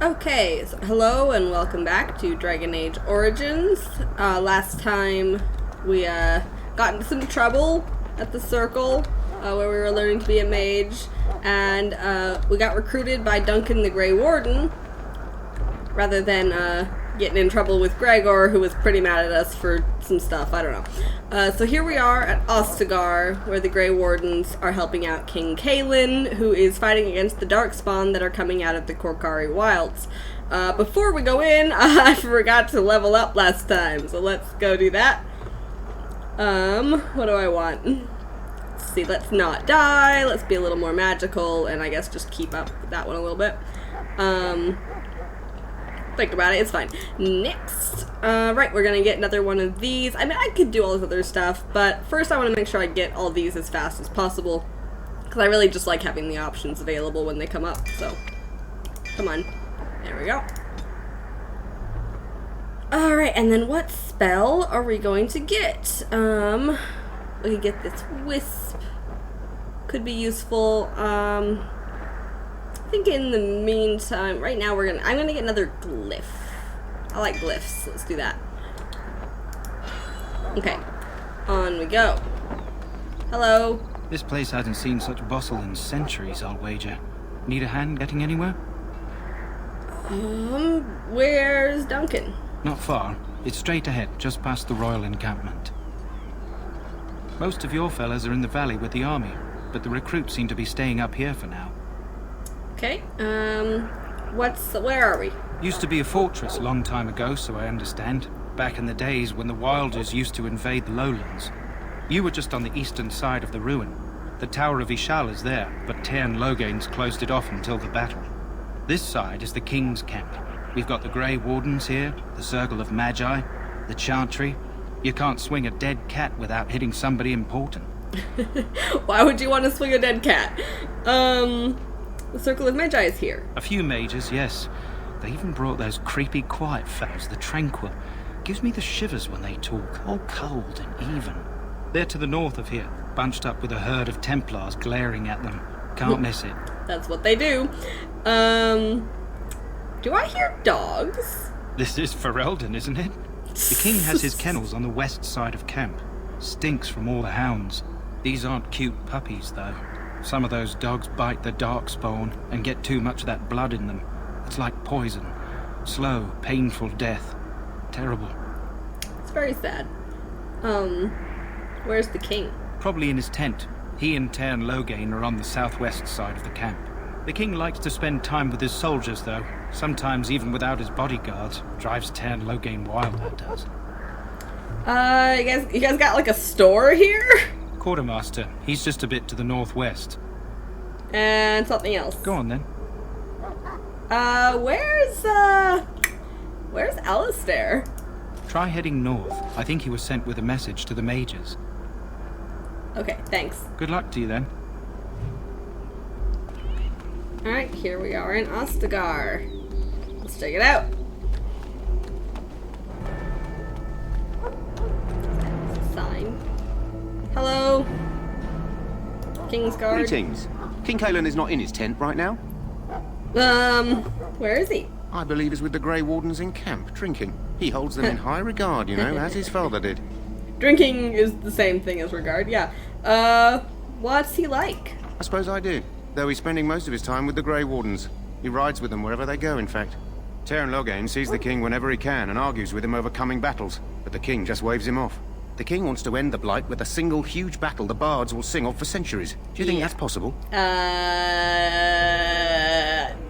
Okay, so hello and welcome back to Dragon Age Origins. Last time we got into some trouble at the Circle, where we were learning to be a mage, and we got recruited by Duncan the Grey Warden, rather than getting in trouble with Gregor, who was pretty mad at us for some stuff, I don't know. So here we are at Ostagar, where the Grey Wardens are helping out King Cailan, who is fighting against the Darkspawn that are coming out of the Korcari Wilds. Before we go in, I forgot to level up last time, so let's go do that. What do I want? Let's see, let's not die, let's be a little more magical, and I guess just keep up with that one a little bit. Think about it, it's fine. Next. Right, we're gonna get another one of these. I mean, I could do all this other stuff, but first I want to make sure I get all these as fast as possible, because I really just like having the options available when they come up, so. Come on. There we go. Alright, and then what spell are we going to get? We could get this Wisp. Could be useful. I think in the meantime, right now I'm gonna get another glyph. I like glyphs, let's do that. Okay, on we go. Hello. This place hasn't seen such bustle in centuries, I'll wager. Need a hand getting anywhere? Where's Duncan? Not far. It's straight ahead, just past the royal encampment. Most of your fellas are in the valley with the army, but the recruits seem to be staying up here for now. Okay, where are we? Used to be a fortress a long time ago, so I understand. Back in the days when the Wilders used to invade the lowlands. You were just on the eastern side of the ruin. The Tower of Ishal is there, but Tairn Logain's closed it off until the battle. This side is the King's camp. We've got the Grey Wardens here, the Circle of Magi, the Chantry. You can't swing a dead cat without hitting somebody important. Why would you want to swing a dead cat? The Circle of Magi is here. A few mages, yes. They even brought those creepy quiet fellows, the Tranquil. Gives me the shivers when they talk, all cold and even. They're to the north of here, bunched up with a herd of Templars glaring at them. Can't miss it. That's what they do. Do I hear dogs? This is Ferelden, isn't it? The king has his kennels on the west side of camp. Stinks from all the hounds. These aren't cute puppies, though. Some of those dogs bite the darkspawn and get too much of that blood in them. It's like poison. Slow, painful death. Terrible. It's very sad. Where's the king? Probably in his tent. He and Tairn Logain are on the southwest side of the camp. The king likes to spend time with his soldiers, though. Sometimes even without his bodyguards. Drives Tairn Logain wild, that does. You guys got like a store here? Quartermaster. He's just a bit to the northwest. And something else. Go on then. Where's Alistair? Try heading north. I think he was sent with a message to the mages. Okay, thanks. Good luck to you then. Alright, here we are in Ostagar. Let's check it out. Sign. Hello. Kingsguard. Greetings. King Cailan is not in his tent right now. Where is he? I believe he's with the Grey Wardens in camp, drinking. He holds them in high regard, you know, as his father did. Drinking is the same thing as regard, yeah. What's he like? I suppose I do, though he's spending most of his time with the Grey Wardens. He rides with them wherever they go, in fact. Tairn Logain sees the king whenever he can and argues with him over coming battles, but the king just waves him off. The king wants to end the Blight with a single huge battle the bards will sing of for centuries. Do you think that's possible?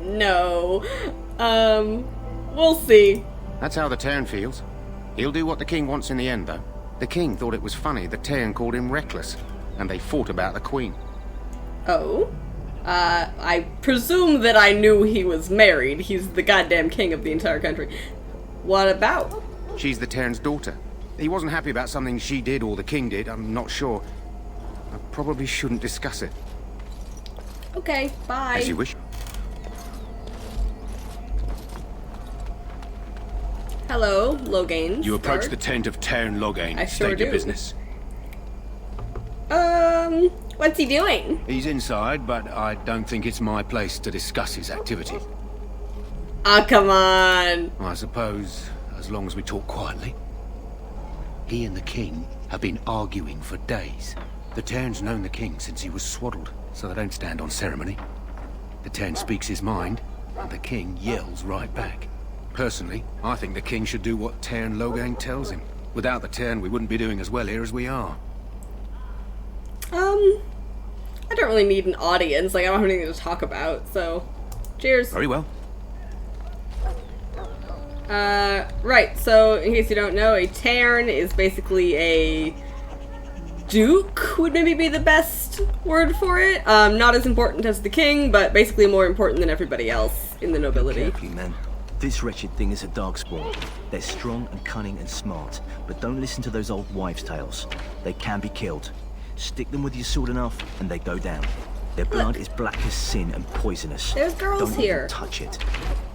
No. We'll see. That's how the Tairn feels. He'll do what the king wants in the end, though. The king thought it was funny that Tairn called him reckless, and they fought about the queen. Oh? I presume that I knew he was married. He's the goddamn king of the entire country. What about? She's the Tairn's daughter. He wasn't happy about something she did or the king did, I'm not sure. I probably shouldn't discuss it. Okay, bye. As you wish. Hello, Logain. You approach the tent of Tairn Logain. I sure State your do. business. What's he doing? He's inside, but I don't think it's my place to discuss his activity. Ah, come on. I suppose, as long as we talk quietly. He and the king have been arguing for days. The Tern's known the king since he was swaddled, so they don't stand on ceremony. The Tern speaks his mind, and the king yells right back. Personally, I think the king should do what Tern Loghain tells him. Without the Tern, we wouldn't be doing as well here as we are. I don't really need an audience. Like, I don't have anything to talk about, so... Cheers. Very well. Right, so, in case you don't know, a Tern is basically a... Duke would maybe be the best word for it. Not as important as the king, but basically more important than everybody else in the nobility. Carefully, man. This wretched thing is a darkspawn. They're strong and cunning and smart, but don't listen to those old wives' tales. They can be killed. Stick them with your sword enough, and they go down. Their blood is black as sin and poisonous. There's girls don't here. Even touch it.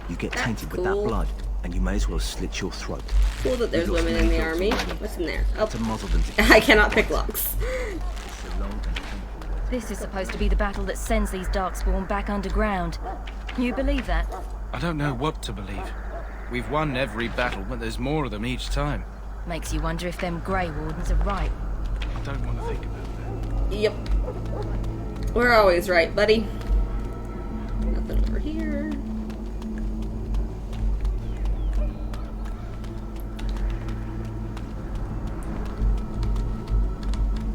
You get That's tainted with cool. that blood, and you may as well slit your throat. Cool that there's We've got women in the some army. jobs already. What's in there? Oh, To muzzle them to I cannot pick locks. It's a long and painful road. This is supposed to be the battle that sends these Darkspawn back underground. You believe that? I don't know what to believe. We've won every battle, but there's more of them each time. Makes you wonder if them Grey Wardens are right. I don't want to think about that. Yep. We're always right, buddy. Nothing over here.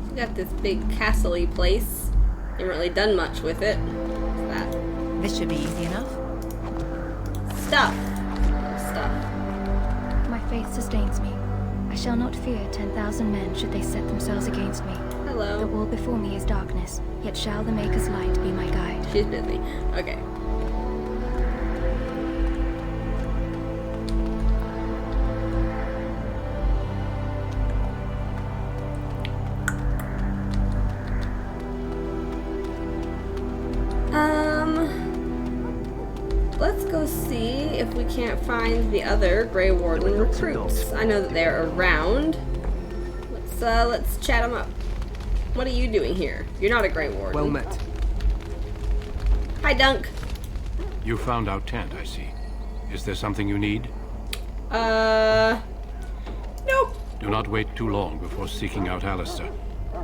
We got this big castle-y place. Haven't really done much with it. What's that? This should be easy enough. Stuff. Stuff. My faith sustains me. I shall not fear 10,000 men should they set themselves against me. The Hello. wall before me is darkness, yet shall the Maker's light be my guide. She's busy. Okay. Let's go see if we can't find the other Grey Warden recruits. I know that they're around. Let's chat them up. What are you doing here? You're not a Grey Warden. Well met. Hi, Dunk. You found out Tant, I see. Is there something you need? Nope. Do not wait too long before seeking out Alistair.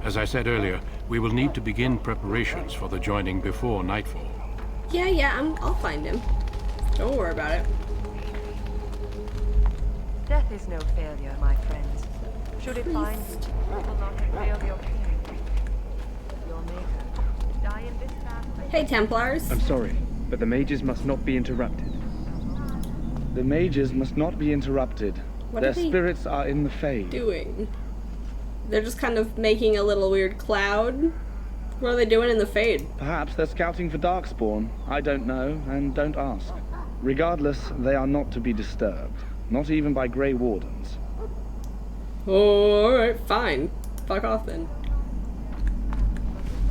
As I said earlier, we will need to begin preparations for the joining before nightfall. Yeah, I'll find him. Don't worry about it. Death is no failure, my friends. Should it find, it will not have failed your king. Your maker. To die in this battle. Hey, Templars. I'm sorry, but the mages must not be interrupted. The mages must not be interrupted. What Their are they spirits are in the Fade. doing? They're just kind of making a little weird cloud. What are they doing in the Fade? Perhaps they're scouting for Darkspawn. I don't know, and don't ask. Regardless, they are not to be disturbed. Not even by Grey Wardens. Oh, alright, fine. Fuck off then.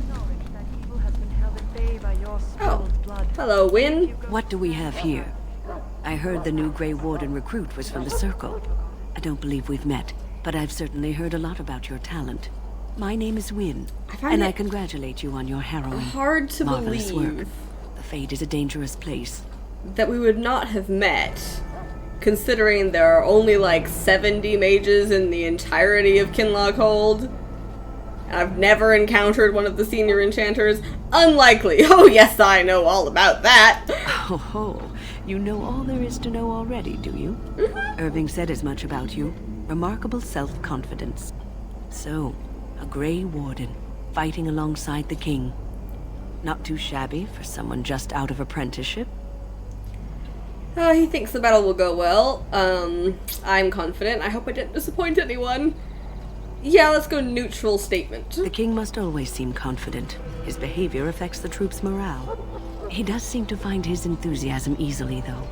The knowledge that evil has been held at bay by your spilled blood. Hello, Win. What do we have here? I heard the new Grey Warden recruit was from the Circle. I don't believe we've met, but I've certainly heard a lot about your talent. My name is Wynne, find and I it congratulate you on your harrowing, hard to marvelous believe work. The Fade is a dangerous place. that we would not have met, considering there are only like 70 mages in the entirety of Kinloch Hold. And I've never encountered one of the senior enchanters. Unlikely. Oh yes, I know all about that. Oh ho, you know all there is to know already, do you? Irving said as much about you. Remarkable self-confidence. So, a Grey Warden, fighting alongside the king. Not too shabby for someone just out of apprenticeship. He thinks the battle will go well. I'm confident. I hope I didn't disappoint anyone. Yeah, let's go neutral statement. The king must always seem confident. His behavior affects the troops' morale. He does seem to find his enthusiasm easily, though.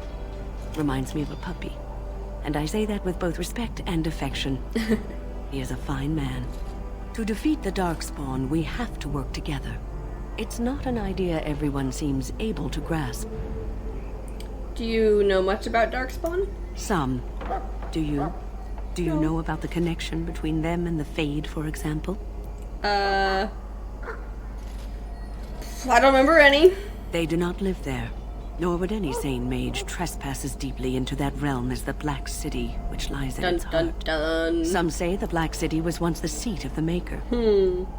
Reminds me of a puppy. And I say that with both respect and affection. He is a fine man. To defeat the Darkspawn, we have to work together. It's not an idea everyone seems able to grasp. Do you know much about Darkspawn? Some. Do you? Do you know about the connection between them and the Fade, for example? I don't remember any. They do not live there. Nor would any sane mage trespass as deeply into that realm as the Black City, which lies at Dun its dun heart. dun. Some say the Black City was once the seat of the Maker.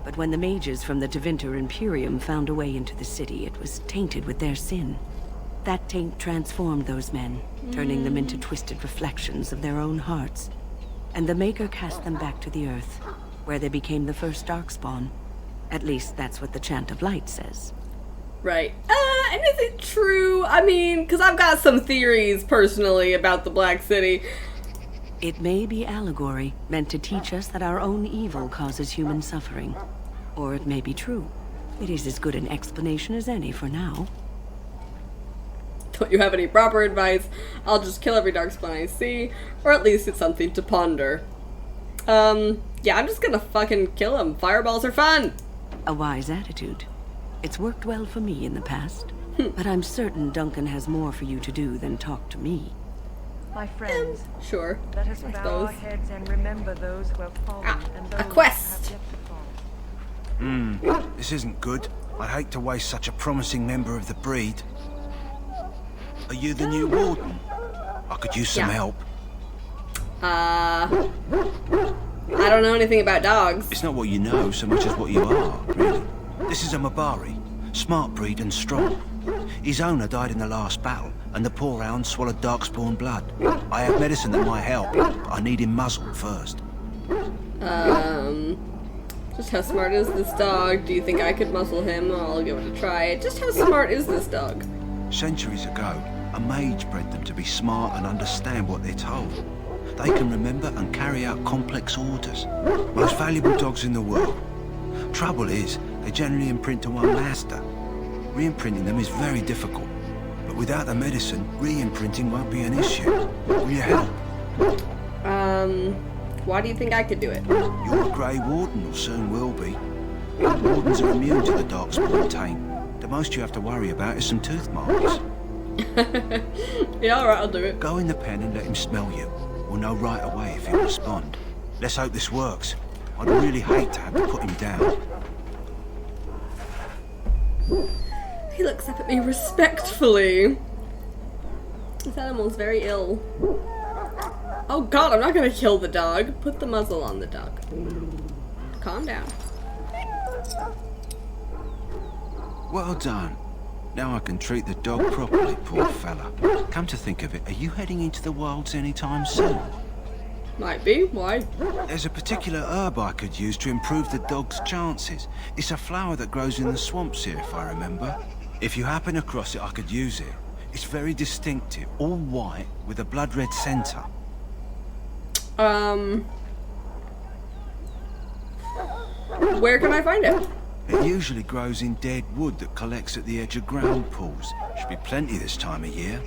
But when the mages from the Tevinter Imperium found a way into the city, it was tainted with their sin. That taint transformed those men, turning them into twisted reflections of their own hearts. And the Maker cast them back to the Earth, where they became the first Darkspawn. At least that's what the Chant of Light says. Right. And is it true? I mean, because I've got some theories, personally, about the Black City. It may be allegory, meant to teach us that our own evil causes human suffering. Or it may be true. It is as good an explanation as any for now. Don't you have any proper advice? I'll just kill every Darkspawn I see, or at least it's something to ponder. Yeah, I'm just gonna fucking kill him. Fireballs are fun! A wise attitude. It's worked well for me in the past. But I'm certain Duncan has more for you to do than talk to me. My friends, Sure. let us I bow our suppose. heads and remember those who have fallen and those a quest. who have yet to fall. This isn't good. I'd hate to waste such a promising member of the breed. Are you the new warden? I could use some Yeah. help. I don't know anything about dogs. It's not what you know so much as what you are, really. This is a Mabari, smart breed and strong. His owner died in the last battle, and the poor hound swallowed Darkspawn blood. I have medicine that might help, but I need him muzzled first. Just how smart is this dog? Do you think I could muzzle him? I'll give it a try. Just how smart is this dog? Centuries ago, a mage bred them to be smart and understand what they're told. They can remember and carry out complex orders. Most valuable dogs in the world. Trouble is, they generally imprint to one master. Re-imprinting them is very difficult. But without the medicine, re-imprinting won't be an issue. Will you help? Why do you think I could do it? You're a Grey Warden, or soon will be. Wardens are immune to the Darkspawn taint. The most you have to worry about is some tooth marks. Yeah, alright, I'll do it. Go in the pen and let him smell you. We'll know right away if he'll respond. Let's hope this works. I'd really hate to have to put him down. He looks up at me respectfully. This animal's very ill. Oh god, I'm not gonna kill the dog. Put the muzzle on the dog. Calm down. Well done. Now I can treat the dog properly, poor fella. Come to think of it, are you heading into the wilds anytime soon? Might be. Why? There's a particular herb I could use to improve the dog's chances. It's a flower that grows in the swamps here, if I remember. If you happen across it, I could use it. It's very distinctive, all white, with a blood-red centre. Where can I find it? It usually grows in dead wood that collects at the edge of ground pools. Should be plenty this time of year.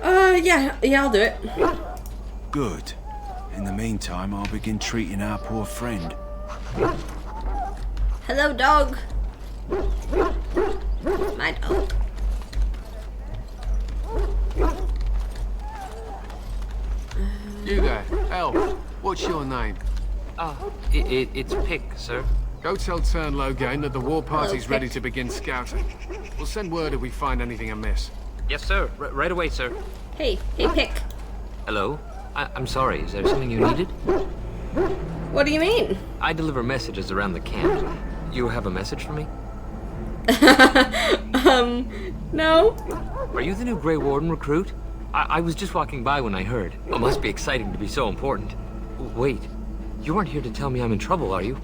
Yeah, I'll do it. Good. In the meantime, I'll begin treating our poor friend. Hello, dog. My dog. You there, elf. What's your name? It's Pick, sir. Go tell Tern Loghain that the war party's Pick. ready to begin scouting. We'll send word if we find anything amiss. Yes, sir. Right away, sir. Hey, Pick. Hello? I'm sorry, is there something you needed? What do you mean? I deliver messages around the camp. You have a message for me? No. Are you the new Grey Warden recruit? I was just walking by when I heard. It must be exciting to be so important. Wait, you aren't here to tell me I'm in trouble, are you?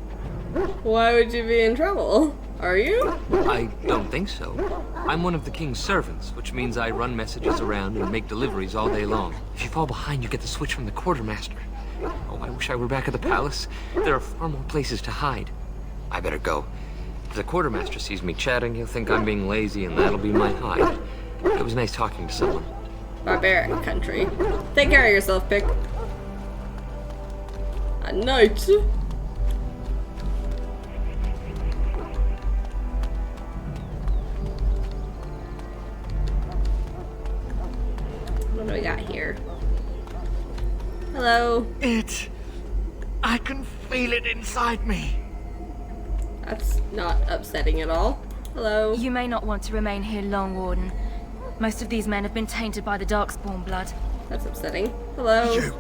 Why would you be in trouble? Are you? I don't think so. I'm one of the king's servants, which means I run messages around and make deliveries all day long. If you fall behind, you get the switch from the quartermaster. Oh, I wish I were back at the palace. There are far more places to hide. I better go. If the quartermaster sees me chatting, he'll think I'm being lazy, and that'll be my hide. It was nice talking to someone. Barbaric country. Take care of yourself, Pick. At night. What do we got here? Hello. I can feel it inside me. That's not upsetting at all. Hello. You may not want to remain here long, Warden. Most of these men have been tainted by the Darkspawn blood. That's upsetting. Hello.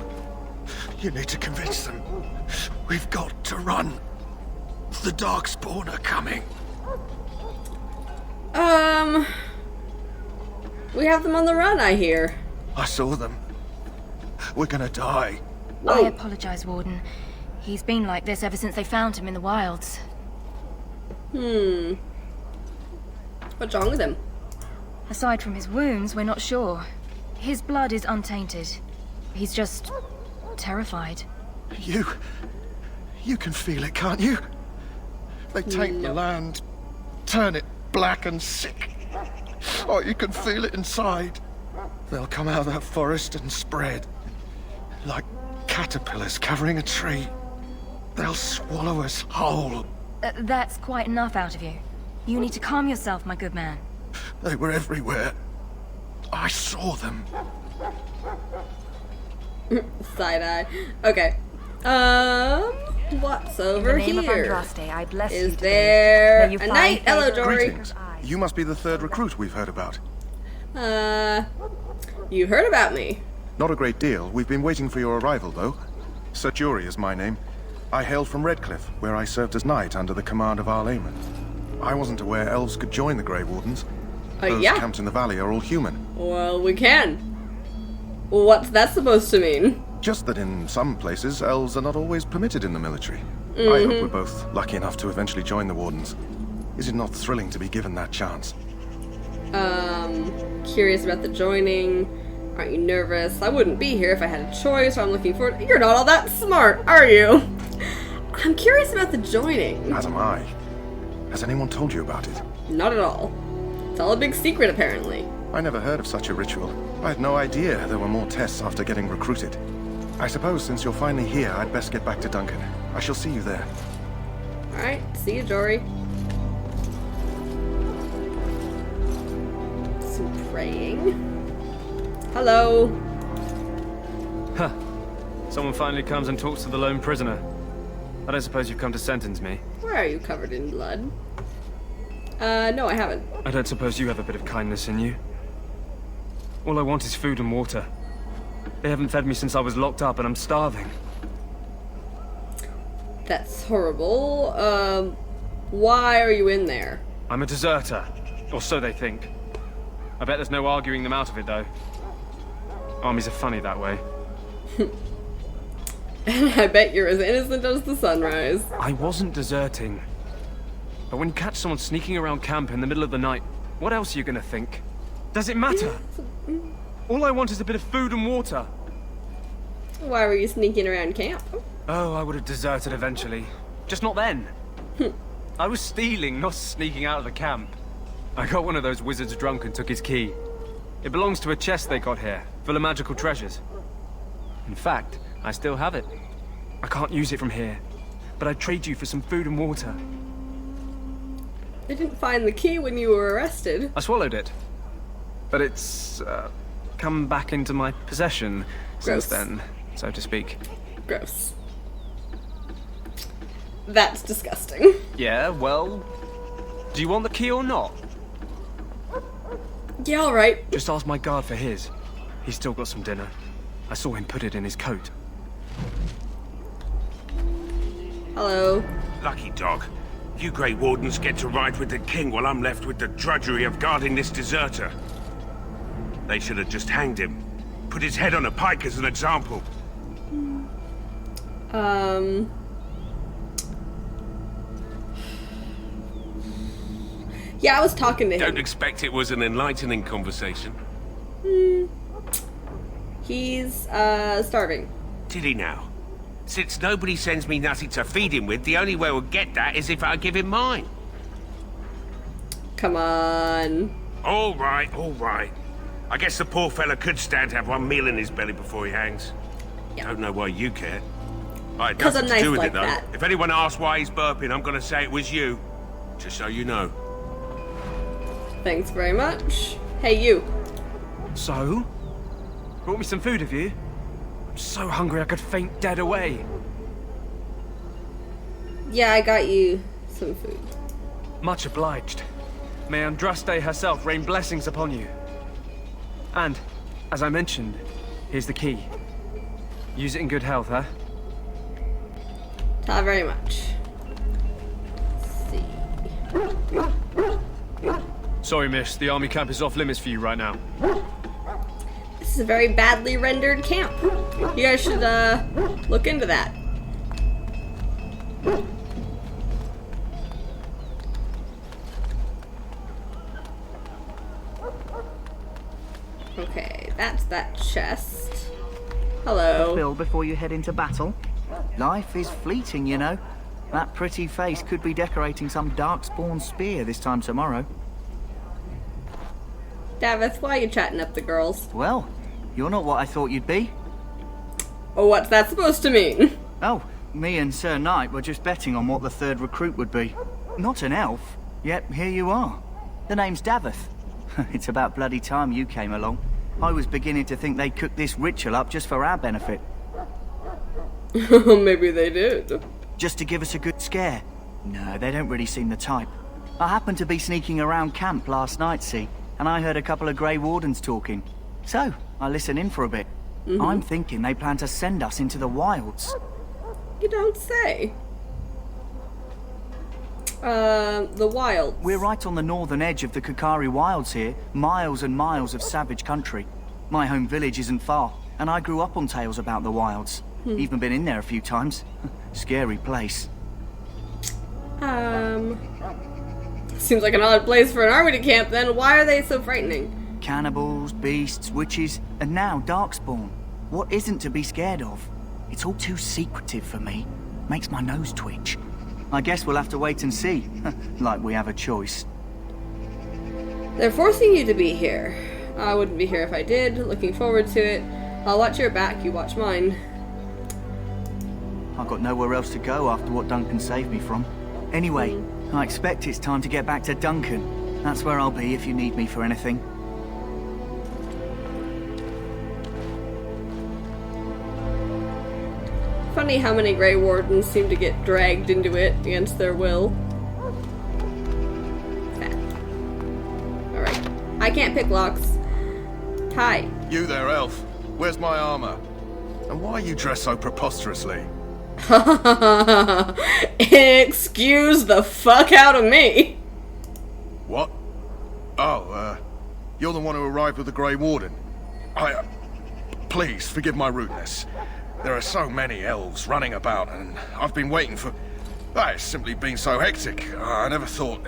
You need to convince them. We've got to run. The Darkspawn are coming. We have them on the run, I hear. I saw them. We're gonna die. I apologize, Warden. He's been like this ever since they found him in the wilds. What's wrong with him? Aside from his wounds, we're not sure. His blood is untainted. He's just terrified. You can feel it, can't you? They taint the land, turn it black and sick. Oh, you can feel it inside. They'll come out of that forest and spread. Like caterpillars covering a tree. They'll swallow us whole. That's quite enough out of you. You need to calm yourself, my good man. They were everywhere. I saw them. Side-eye. Okay. What's over In the name here? of Andraste, I bless Is you there today. May a you knight? find Hello, favor Dory. Greetings. You must be the third recruit we've heard about. You heard about me. Not a great deal. We've been waiting for your arrival, though. Sir Jury is my name. I hail from Redcliffe, where I served as knight under the command of Arl Eamon. I wasn't aware elves could join the Grey Wardens. Those yeah. camped in the valley are all human. Well, we can. What's that supposed to mean? Just that in some places, elves are not always permitted in the military. I hope we're both lucky enough to eventually join the Wardens. Is it not thrilling to be given that chance? Curious about the joining. Aren't you nervous? I wouldn't be here if I had a choice, so I'm looking forward. You're not all that smart, are you? I'm curious about the joining. As am I. Has anyone told you about it? Not at all. It's all a big secret, apparently. I never heard of such a ritual. I had no idea there were more tests after getting recruited. I suppose since you're finally here, I'd best get back to Duncan. I shall see you there. Alright, see you, Jory. Some praying. Hello. Huh. Someone finally comes and talks to the lone prisoner. I don't suppose you've come to sentence me. Where are you covered in blood? No, I haven't. I don't suppose you have a bit of kindness in you. All I want is food and water. They haven't fed me since I was locked up and I'm starving. That's horrible. Why are you in there? I'm a deserter. Or so they think. I bet there's no arguing them out of it, though. Armies are funny that way. I bet you're as innocent as the sunrise. I wasn't deserting. But when you catch someone sneaking around camp in the middle of the night, what else are you gonna think? Does it matter? All I want is a bit of food and water. Why were you sneaking around camp? Oh, I would have deserted eventually. Just not then. I was stealing, not sneaking out of the camp. I got one of those wizards drunk and took his key. It belongs to a chest they got here, full of magical treasures. In fact, I still have it. I can't use it from here, but I'd trade you for some food and water. They didn't find the key when you were arrested. I swallowed it. But it's, come back into my possession Gross. since then, so to speak. Gross. That's disgusting. Yeah, well, do you want the key or not? Yeah, alright. Just ask my guard for his. He's still got some dinner. I saw him put it in his coat. Hello. Lucky dog. You Grey Wardens get to ride with the king while I'm left with the drudgery of guarding this deserter. They should have just hanged him. Put his head on a pike as an example. Yeah, I was talking to him. Don't expect it was an enlightening conversation. He's, starving. Did he now? Since nobody sends me nothing to feed him with, the only way we'll get that is if I give him mine. Come on. All right, all right. I guess the poor fella could stand to have one meal in his belly before he hangs. Yeah. Don't know why you care. I had 'Cause nothing I'm to nice do with like it, though. that. If anyone asks why he's burping, I'm gonna say it was you. Just so you know. Thanks very much. Hey, you. So? Brought me some food, have you? I'm so hungry I could faint dead away. Yeah, I got you some food. Much obliged. May Andraste herself rain blessings upon you. And, as I mentioned, here's the key. Use it in good health, huh? Not very much. Let's see. Sorry, miss. The army camp is off limits for you right now. This is a very badly rendered camp. You guys should, look into that. Okay, that's that chest. Hello. Bill, before you head into battle. Life is fleeting, you know. That pretty face could be decorating some darkspawn spear this time tomorrow. Davith, why are you chatting up the girls? Well, you're not what I thought you'd be. Oh, what's that supposed to mean? Oh, me and Sir Knight were just betting on what the third recruit would be. Not an elf, yet here you are. The name's Davith. It's about bloody time you came along. I was beginning to think they cooked this ritual up just for our benefit. Maybe they did. Just to give us a good scare. No, they don't really seem the type. I happened to be sneaking around camp last night, see, and I heard a couple of Grey Wardens talking. So, I listened in for a bit. I'm thinking they plan to send us into the wilds. You don't say. The wilds. We're right on the northern edge of the Kakari Wilds here, miles and miles of savage country. My home village isn't far, and I grew up on tales about the wilds. Even been in there a few times. Scary place. Seems like an odd place for an army to camp then. Why are they so frightening? Cannibals, beasts, witches, and now darkspawn. What isn't to be scared of? It's all too secretive for me. Makes my nose twitch. I guess we'll have to wait and see. Like we have a choice. They're forcing you to be here. I wouldn't be here if I did. Looking forward to it. I'll watch your back, you watch mine. I've got nowhere else to go after what Duncan saved me from. Anyway, I expect it's time to get back to Duncan. That's where I'll be if you need me for anything. Funny how many Grey Wardens seem to get dragged into it against their will. Alright. I can't pick locks. Hi. You there, elf. Where's my armor? And why are you dressed so preposterously? Excuse the fuck out of me. What? Oh, you're the one who arrived with the Grey Warden. Please, forgive my rudeness. There are so many elves running about, and I've been waiting for... It's simply been so hectic. I never thought...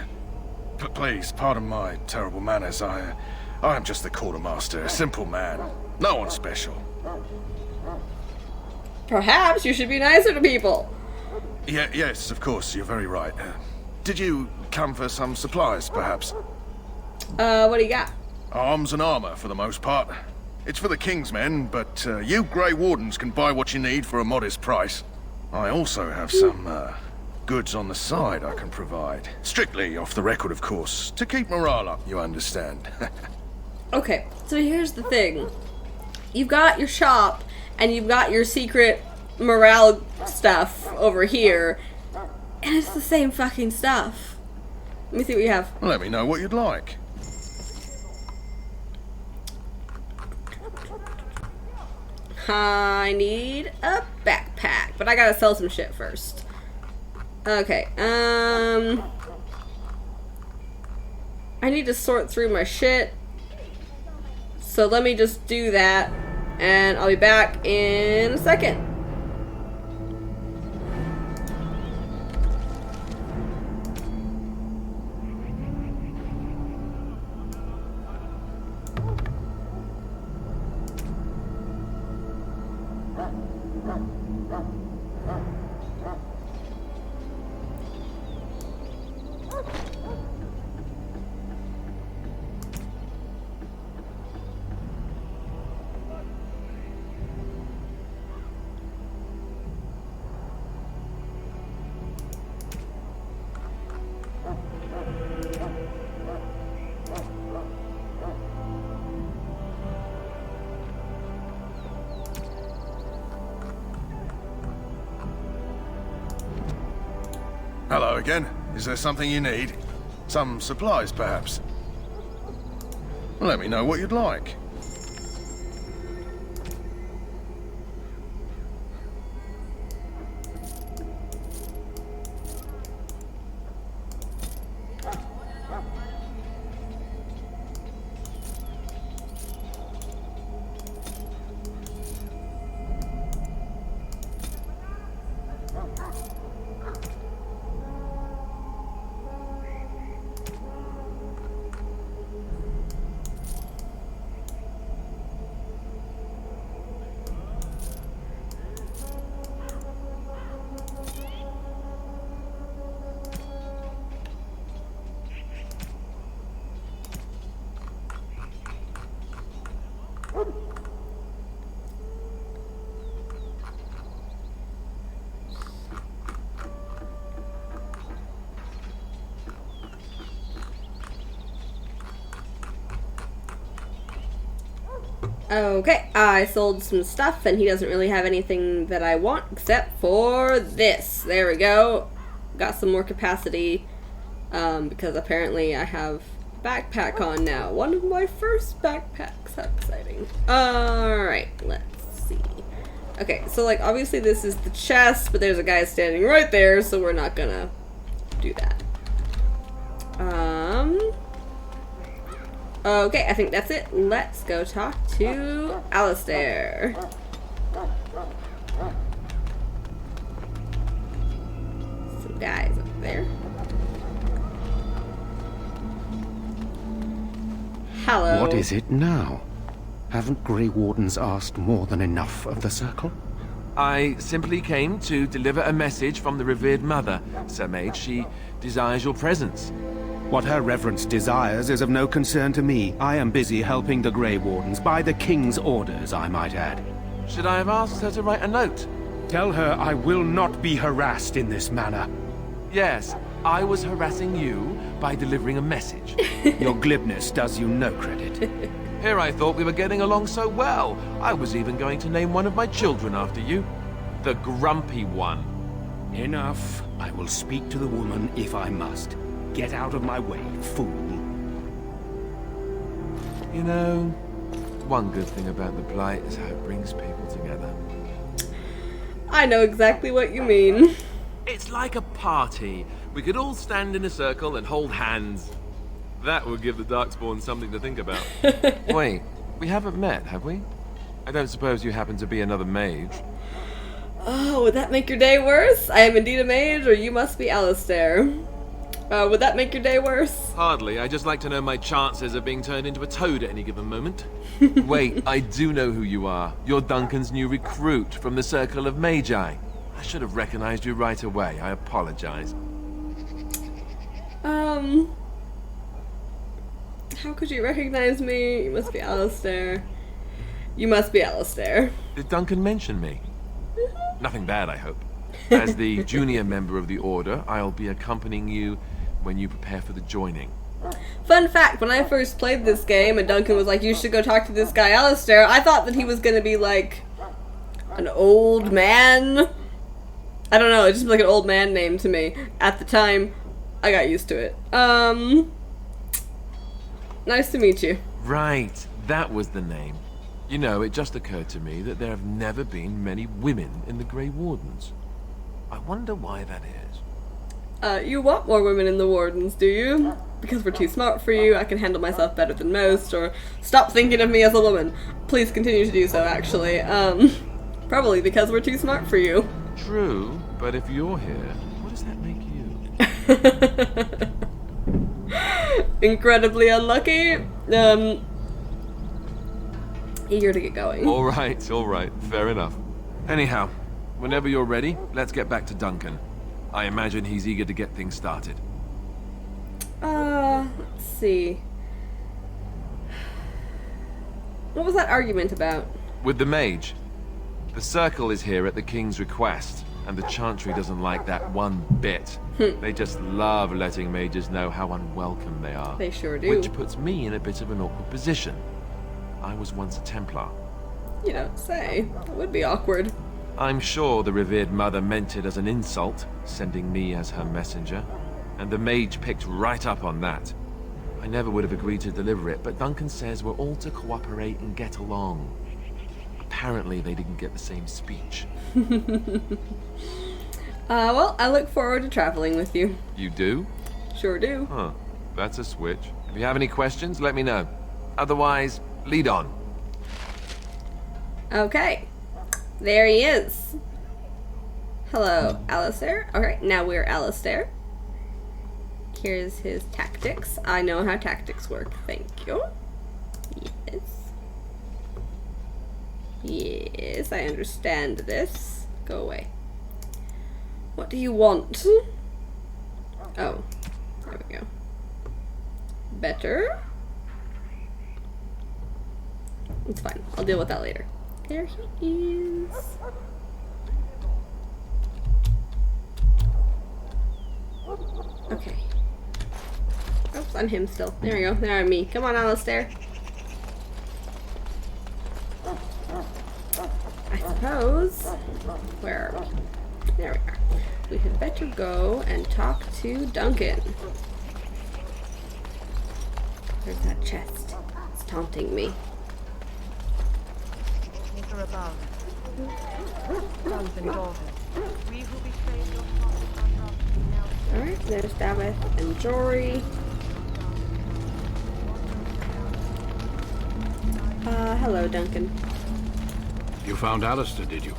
Please, pardon my terrible manners. I am just the quartermaster, a simple man. No one special. Perhaps you should be nicer to people. Yes, of course, you're very right. Did you come for some supplies, perhaps? What do you got? Arms and armor, for the most part. It's for the King's men, but you Grey Wardens can buy what you need for a modest price. I also have some goods on the side I can provide. Strictly off the record, of course, to keep morale up, you understand. Okay, so here's the thing. You've got your shop, and you've got your secret morale stuff over here, and it's the same fucking stuff. Let me see what you have. Let me know what you'd like. I need a backpack, but I gotta sell some shit first. Okay, I need to sort through my shit. So let me just do that, and I'll be back in a second. Hello again. Is there something you need? Some supplies, perhaps? Let me know what you'd like. Okay, I sold some stuff, and he doesn't really have anything that I want except for this. There we go. Got some more capacity, because apparently I have backpack on now. One of my first backpacks. How exciting. Alright, let's see. Okay, so like obviously this is the chest, but there's a guy standing right there, so we're not gonna do that. Okay, I think that's it. Let's go talk to Alistair. Some guys up there. Hello. What is it now? Haven't Grey Wardens asked more than enough of the Circle? I simply came to deliver a message from the revered mother, Sir Mage. She desires your presence. What her reverence desires is of no concern to me. I am busy helping the Grey Wardens, by the King's orders, I might add. Should I have asked her to write a note? Tell her I will not be harassed in this manner. Yes, I was harassing you by delivering a message. Your glibness does you no credit. Here I thought we were getting along so well. I was even going to name one of my children after you. The Grumpy One. Enough. I will speak to the woman if I must. Get out of my way, fool. You know, one good thing about the Blight is how it brings people together. I know exactly what you mean. It's like a party. We could all stand in a circle and hold hands. That would give the Darkspawn something to think about. Wait, we haven't met, have we? I don't suppose you happen to be another mage. Oh, would that make your day worse? I am indeed a mage, or you must be Alistair. Would that make your day worse? Hardly. I just like to know my chances of being turned into a toad at any given moment. Wait, I do know who you are. You're Duncan's new recruit from the Circle of Magi. I should have recognized you right away. I apologize. How could you recognize me? You must be Alistair. You must be Alistair. Did Duncan mention me? Nothing bad, I hope. As the junior member of the Order, I'll be accompanying you when you prepare for the joining. Fun fact, when I first played this game and Duncan was like, you should go talk to this guy Alistair, I thought that he was gonna be like an old man. I don't know, it just like an old man name to me. At the time, I got used to it. Nice to meet you. Right, that was the name. You know, it just occurred to me that there have never been many women in the Grey Wardens. I wonder why that is. You want more women in the Wardens, do you? Because we're too smart for you, I can handle myself better than most, or stop thinking of me as a woman. Please continue to do so, actually. Probably because we're too smart for you. True, but if you're here, what does that make you? Incredibly unlucky. Eager to get going. All right, fair enough. Anyhow, whenever you're ready, let's get back to Duncan. I imagine he's eager to get things started. Let's see. What was that argument about? With the mage. The Circle is here at the King's request, and the Chantry doesn't like that one bit. They just love letting mages know how unwelcome they are. They sure do. Which puts me in a bit of an awkward position. I was once a Templar. You don't say. That would be awkward. I'm sure the revered mother meant it as an insult, sending me as her messenger. and the mage picked right up on that. I never would have agreed to deliver it, but Duncan says we're all to cooperate and get along. Apparently they didn't get the same speech. Well, I look forward to traveling with you. You do? Sure do. Huh. That's a switch. If you have any questions, let me know. Otherwise, lead on. Okay. There he is. Hello, Alistair. Alright, now we're Alistair. Here's his tactics. I know how tactics work. Thank you. Yes. Yes, I understand this. Go away. What do you want? Oh, there we go. Better? It's fine. I'll deal with that later. There he is. Okay. Oops, I'm him still. There we go. There I'm me. Come on, Alistair. I suppose. Where are we? There we are. We had better go and talk to Duncan. Where's that chest? It's taunting me. Neither above. Sons and daughters. We who betrayed your promise are not now. Alright, there's Davith and Jory. Hello, Duncan. You found Alistair, did you?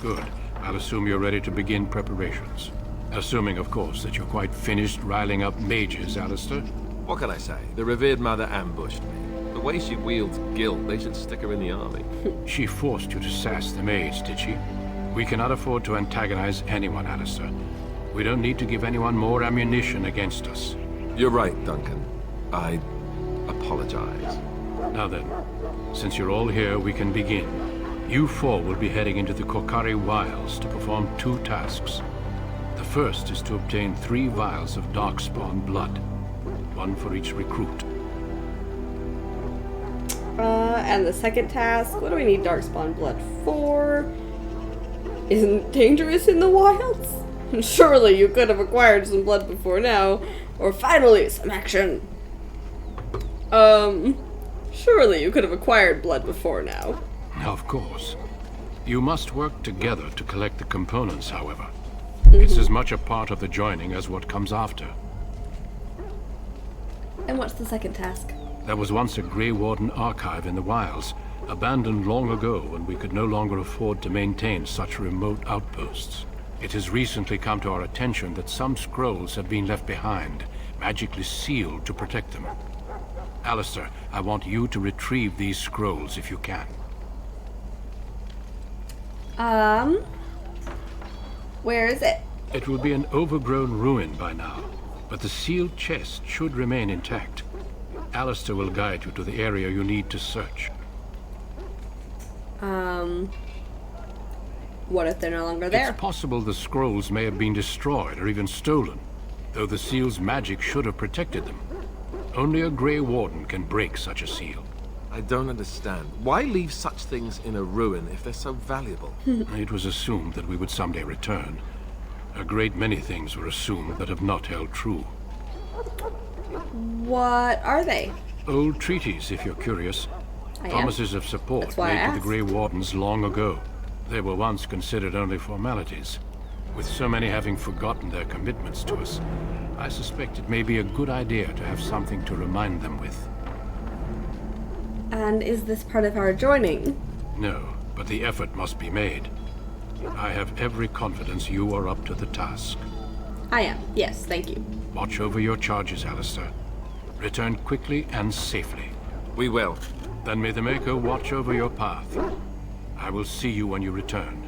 Good. I'll assume you're ready to begin preparations. Assuming, of course, that you're quite finished riling up mages, Alistair. What can I say? The revered mother ambushed me. The way she wields guilt, they should stick her in the army. She forced you to sass the mage, did she? We cannot afford to antagonize anyone, Alistair. We don't need to give anyone more ammunition against us. You're right, Duncan. I apologize. Now then, since you're all here, we can begin. You four will be heading into the Korcari Wilds to perform 2 tasks. The first is to obtain 3 vials of Darkspawn blood, 1 for each recruit. And the second task, what do we need Darkspawn blood for? Isn't dangerous in the wilds? Surely you could have acquired some blood before now. Or finally, some action. Surely you could have acquired blood before now. Of course. You must work together to collect the components, however. It's as much a part of the joining as what comes after. And what's the second task? There was once a Grey Warden archive in the wilds, abandoned long ago when we could no longer afford to maintain such remote outposts. It has recently come to our attention that some scrolls have been left behind, magically sealed to protect them. Alistair, I want you to retrieve these scrolls if you can. Where is it? It will be an overgrown ruin by now, but the sealed chest should remain intact. Alistair will guide you to the area you need to search. What if they're no longer there? It's possible the scrolls may have been destroyed or even stolen, though the seal's magic should have protected them. Only a Grey Warden can break such a seal. I don't understand. Why leave such things in a ruin if they're so valuable? It was assumed that we would someday return. A great many things were assumed that have not held true. What are they? Old treaties, if you're curious. Promises of support made to the Grey Wardens long ago. They were once considered only formalities. With so many having forgotten their commitments to us, I suspect it may be a good idea to have something to remind them with. And is this part of our joining? No, but the effort must be made. I have every confidence you are up to the task. I am, yes, thank you. Watch over your charges, Alistair. Return quickly and safely. We will. Then may the Maker watch over your path. I will see you when you return.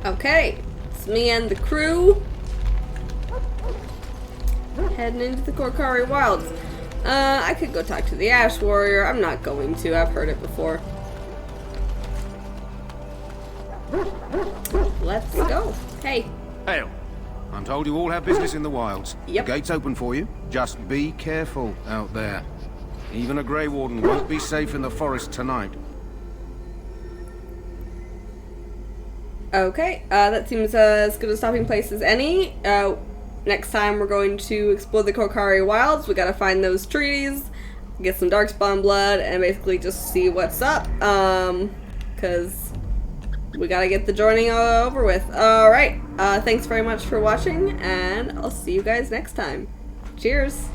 Okay, it's me and the crew. Heading into the Korcari Wilds. I could go talk to the Ash Warrior. I'm not going to. I've heard it before. Let's go. Hey. Hail. I'm told you all have business in the wilds. Yep. The gate's open for you. Just be careful out there. Even a Grey Warden won't be safe in the forest tonight. Okay, that seems as good a stopping place as any. Next time we're going to explore the Korcari Wilds. We gotta find those treaties, get some Darkspawn blood, and basically just see what's up. Cause we gotta get the joining over with. Alright, thanks very much for watching, and I'll see you guys next time. Cheers!